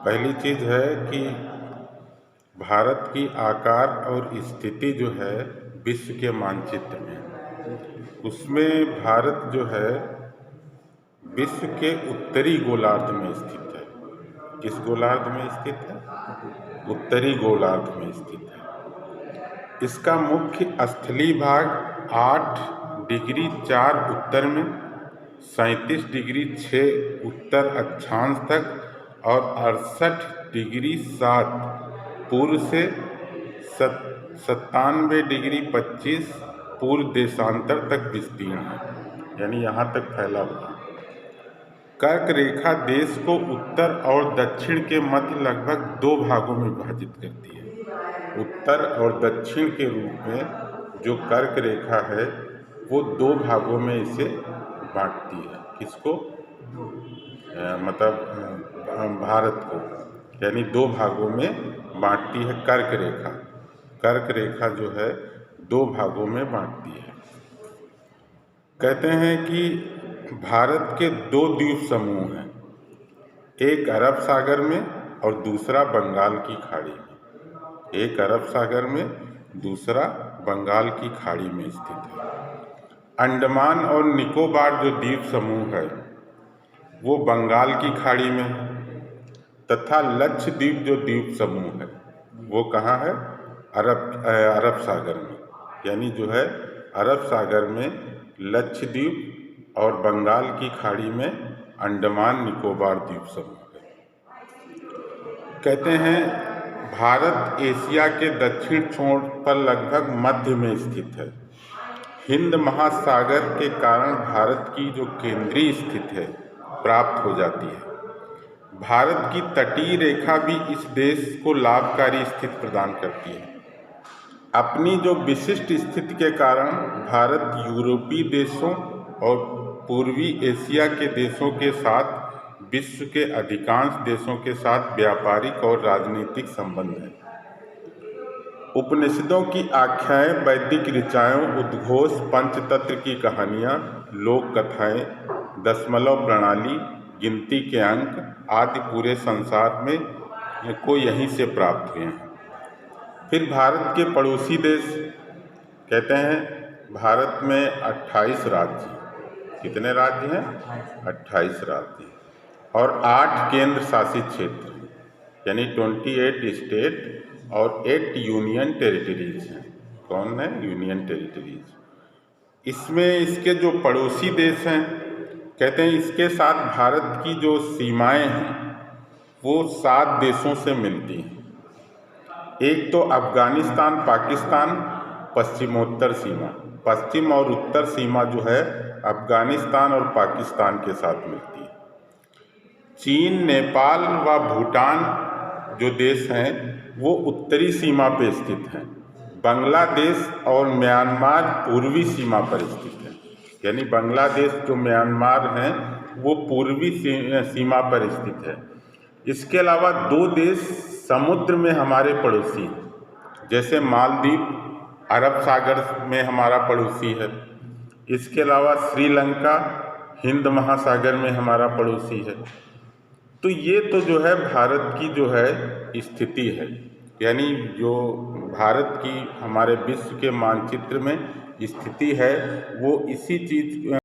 पहली चीज़ है कि भारत की आकार और स्थिति जो है विश्व के मानचित्र में, उसमें भारत जो है विश्व के उत्तरी गोलार्ध में स्थित है। किस गोलार्ध में स्थित है? उत्तरी गोलार्ध में स्थित है। इसका मुख्य स्थलीय भाग 8 डिग्री 4 उत्तर में, 37 डिग्री 6 उत्तर अक्षांश तक और 68 डिग्री 7 पूर्व से 97 डिग्री 25 पूर्व देशांतर तक विस्तीर्ण है, यानी यहाँ तक फैला हुआ है। कर्क रेखा देश को उत्तर और दक्षिण के मध्य लगभग 2 भागों में विभाजित करती है। उत्तर और दक्षिण के रूप में जो कर्क रेखा है वो 2 भागों में इसे बांटती है। किसको? भारत को, यानी 2 भागों में बांटती है कर्क रेखा। कर्क रेखा जो है 2 भागों में बांटती है। कहते हैं कि भारत के 2 द्वीप समूह हैं, एक अरब सागर में और दूसरा बंगाल की खाड़ी में। एक अरब सागर में, दूसरा बंगाल की खाड़ी में स्थित है। अंडमान और निकोबार जो द्वीप समूह है वो बंगाल की खाड़ी में है, तथा लक्षद्वीप जो द्वीप समूह है वो कहाँ है? अरब सागर में, यानी जो है अरब सागर में लक्षद्वीप और बंगाल की खाड़ी में अंडमान निकोबार द्वीप समूह है। कहते हैं भारत एशिया के दक्षिण छोर पर लगभग मध्य में स्थित है। हिंद महासागर के कारण भारत की जो केंद्रीय स्थिति है प्राप्त हो जाती है। भारत की तटीय रेखा भी इस देश को लाभकारी स्थिति प्रदान करती है। अपनी जो विशिष्ट स्थिति के कारण भारत यूरोपीय देशों और पूर्वी एशिया के देशों के साथ विश्व के अधिकांश देशों के साथ व्यापारिक और राजनीतिक संबंध है। उपनिषदों की आख्याएँ, वैदिक ऋचाएँ, उद्घोष, पंचतंत्र की कहानियाँ, लोक कथाएँ, दशमलव प्रणाली, गिनती के अंक आदि पूरे संसार में को यहीं से प्राप्त हुए हैं। फिर भारत के पड़ोसी देश, कहते हैं भारत में 28 राज्य। कितने राज्य हैं? 28 राज्य और 8 केंद्र शासित क्षेत्र, यानी 28 स्टेट और 8 यूनियन टेरिटरीज हैं। कौन है? Union territories. इसमें इसके जो पड़ोसी देश हैं, कहते हैं इसके साथ भारत की जो सीमाएं हैं वो 7 देशों से मिलती हैं। एक तो अफ़गानिस्तान, पाकिस्तान, पश्चिमोत्तर सीमा, पश्चिम और उत्तर सीमा जो है अफ़गानिस्तान और पाकिस्तान के साथ मिलती है। चीन, नेपाल व भूटान जो देश हैं वो उत्तरी सीमा पर स्थित हैं। बांग्लादेश और म्यांमार पूर्वी सीमा पर स्थित है, यानी बांग्लादेश जो म्यांमार हैं वो पूर्वी सीमा पर स्थित है। इसके अलावा 2 देश समुद्र में हमारे पड़ोसी हैं, जैसे मालदीव अरब सागर में हमारा पड़ोसी है। इसके अलावा श्रीलंका हिंद महासागर में हमारा पड़ोसी है। तो ये तो जो है भारत की जो है स्थिति है, यानी जो भारत की हमारे विश्व के मानचित्र में स्थिति है वो इसी चीज़